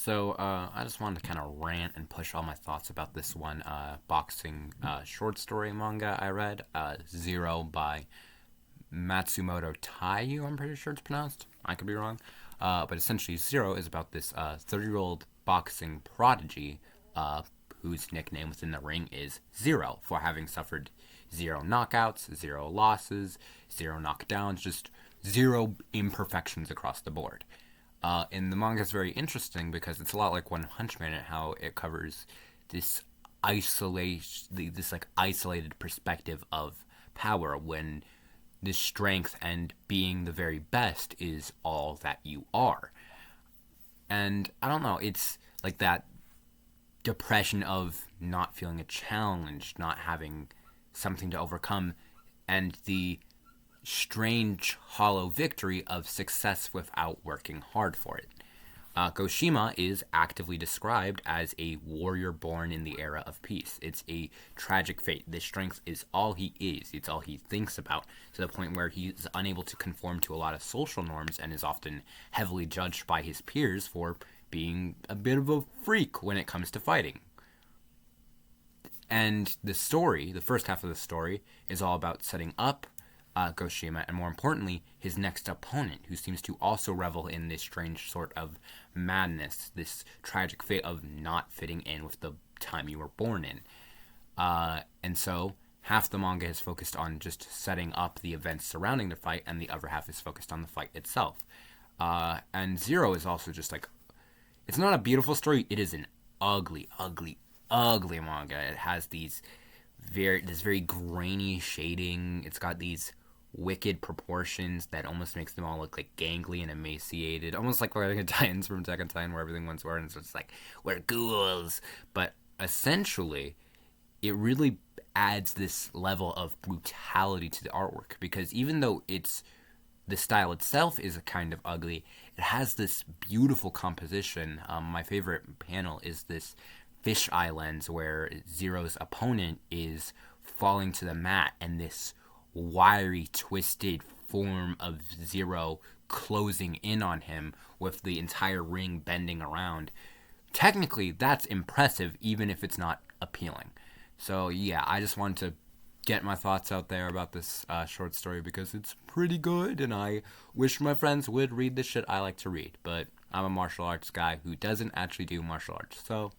I just wanted to kind of rant and push all my thoughts about this one boxing short story manga I read, Zero by Matsumoto Taiyou, I'm pretty sure it's pronounced. I could be wrong. But essentially, Zero is about this 30-year-old boxing prodigy whose nickname within the ring is Zero for having suffered zero knockouts, zero losses, zero knockdowns, just zero imperfections across the board. And the manga is very interesting because it's a lot like One Punch Man and how it covers this this like isolated perspective of power when this strength and being the very best is all that you are. And I don't know, it's like that depression of not feeling a challenge, not having something to overcome, and the strange, hollow victory of success without working hard for it. Goshima is actively described as a warrior born in the era of peace. It's a tragic fate. This strength is all he is, it's all he thinks about, to the point where he's unable to conform to a lot of social norms and is often heavily judged by his peers for being a bit of a freak when it comes to fighting. And the story, the first half of the story, is all about setting up Goshima, and more importantly, his next opponent, who seems to also revel in this strange sort of madness, this tragic fate of not fitting in with the time you were born in. And so, half the manga is focused on just setting up the events surrounding the fight, and the other half is focused on the fight itself. And Zero is also just like, it's not a beautiful story, it is an ugly, ugly, ugly manga. It has this very grainy shading. It's got these wicked proportions that almost makes them all look like gangly and emaciated, almost like wearing Titans from Attack on Titan, where everything once were, and so it's like we're ghouls. But essentially, it really adds this level of brutality to the artwork because even though the style itself is kind of ugly, it has this beautiful composition. My favorite panel is this fisheye lens where Zero's opponent is falling to the mat and this wiry, twisted form of Zero closing in on him with the entire ring bending around. Technically, that's impressive, even if it's not appealing. So, yeah, I just wanted to get my thoughts out there about this short story because it's pretty good, and I wish my friends would read the shit I like to read. But I'm a martial arts guy who doesn't actually do martial arts, so